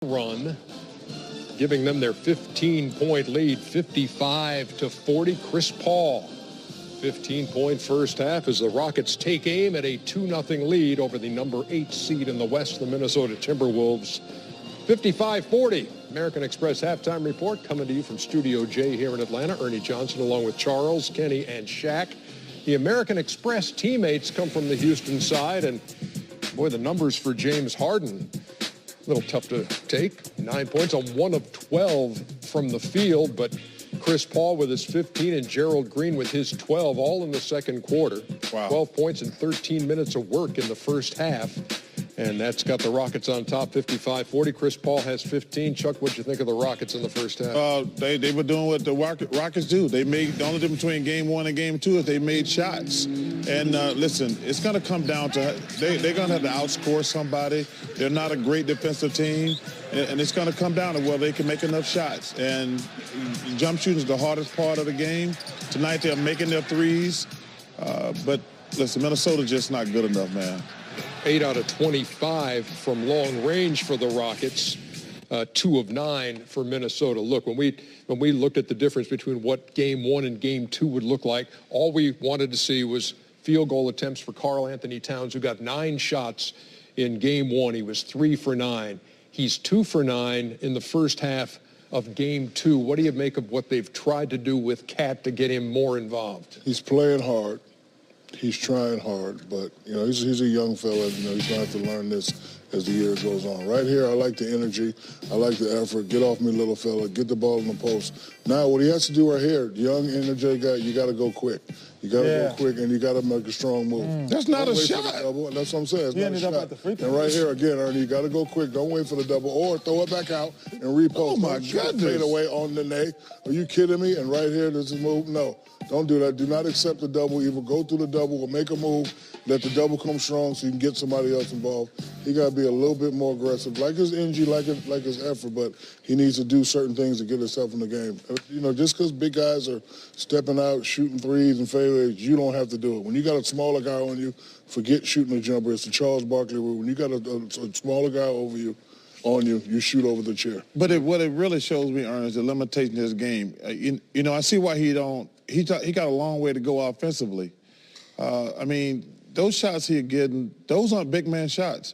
run, giving them their 15-point lead, 55-40. Chris Paul, 15-point first half as the Rockets take aim at a 2-0 lead over the number 8 seed in the West, the Minnesota Timberwolves. 55-40. American Express halftime report coming to you from Studio J here in Atlanta. Ernie Johnson along with Charles, Kenny, and Shaq. The American Express teammates come from the Houston side, and boy, the numbers for James Harden, a little tough to take. 9 points on 1 of 12 from the field, but Chris Paul with his 15 and Gerald Green with his 12, all in the second quarter. Wow. 12 points and 13 minutes of work in the first half. And that's got the Rockets on top, 55-40. Chris Paul has 15. Chuck, what'd you think of the Rockets in the first half? They were doing what the Rockets do. They made the only difference between game one and game two is they made shots. And listen, it's going to come down to they're going to have to outscore somebody. They're not a great defensive team, and it's going to come down to whether they can make enough shots. And jump shooting is the hardest part of the game. Tonight they're making their threes, but listen, Minnesota's just not good enough, man. 8 out of 25 from long range for the Rockets, 2 of 9 for Minnesota. Look, when we looked at the difference between what game one and game two would look like, all we wanted to see was field goal attempts for Karl Anthony Towns, who got 9 shots in game one. He was 3 for 9. He's 2 for 9 in the first half of game two. What do you make of what they've tried to do with Cat to get him more involved? He's playing hard. He's trying hard, but, he's a young fella. He's going to have to learn this as the year goes on. Right here, I like the energy. I like the effort. Get off me, little fella. Get the ball in the post. Now, what he has to do right here, young, energetic guy, you got to go quick. You got to go quick, and you got to make a strong move. That's not a shot. That's what I'm saying. It's not a shot. And right here, again, Ernie, you got to go quick. Don't wait for the double, or throw it back out and repost. Oh, my goodness. Fade away on the nay. Are you kidding me? And right here, this is a move. No. Don't do that. Do not accept the double. Either go through the double or make a move. Let the double come strong so you can get somebody else involved. He got to be a little bit more aggressive, like his energy, like his effort, but he needs to do certain things to get himself in the game. Just because big guys are stepping out, shooting threes and fadeaways, you don't have to do it. When you got a smaller guy on you, forget shooting a jumper. It's the Charles Barkley rule. When you got a smaller guy over you, you shoot over the chair. But what it really shows me, Ernest, is the limitation of his game. I see why he got a long way to go offensively. Those shots he's getting, those aren't big man shots.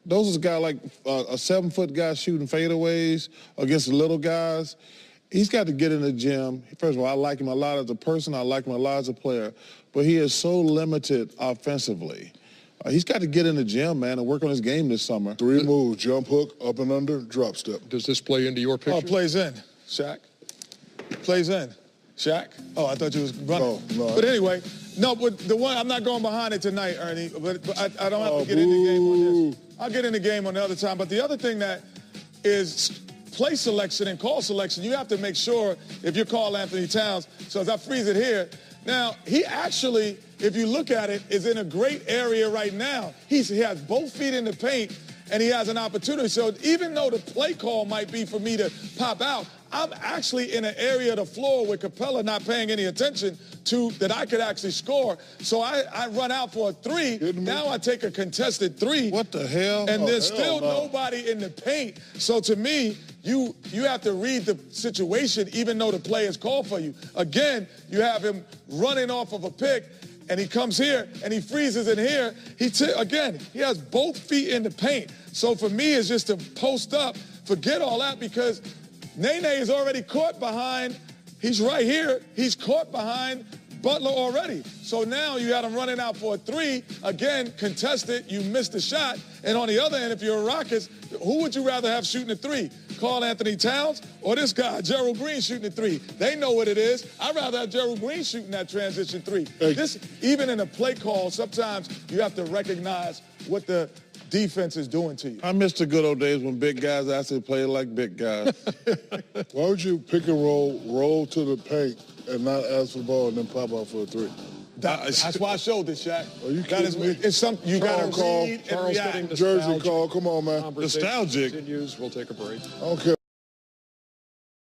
Those is a guy like a 7-foot guy shooting fadeaways against the little guys. He's got to get in the gym. First of all, I like him a lot as a person. I like him a lot as a player. But he is so limited offensively. He's got to get in the gym, man, and work on his game this summer. 3 moves: jump hook, up and under, drop step. Does this play into your picture? Oh, plays in, Shaq. Plays in. Shaq? Oh, I thought you was running. No. But anyway, but the one, I'm not going behind it tonight, Ernie, but I don't have to get in the game on this. I'll get in the game on the other time. But the other thing that is play selection and call selection, you have to make sure if you're Karl Anthony Towns, so as I freeze it here, now, he actually, if you look at it, is in a great area right now. He has both feet in the paint, and he has an opportunity. So even though the play call might be for me to pop out, I'm actually in an area of the floor with Capella not paying any attention to that I could actually score. So I run out for a 3. Now I take a contested 3. What the hell? And there's still nobody in the paint. So to me, you have to read the situation even though the play is called for you. Again, you have him running off of a pick, and he comes here, and he freezes in here. Again, he has both feet in the paint. So for me, it's just to post up, forget all that, because Nene is already caught behind. He's right here. He's caught behind Butler already. So now you got him running out for a 3. Again, contested. You missed the shot. And on the other end, if you're a Rockets, who would you rather have shooting a 3? Karl Anthony Towns or this guy, Gerald Green, shooting a 3? They know what it is. I'd rather have Gerald Green shooting that transition 3. This, even in a play call, sometimes you have to recognize what the defense is doing to you. I miss the good old days when big guys actually played like big guys. Why would you pick and roll to the paint, and not ask for the ball and then pop out for a 3? That's why I showed this, Shaq. Are you kidding me? It's something you got to read and Charles react. getting Jersey call, come on, man. Conversation Nostalgic. continues. We'll take a break. I don't care.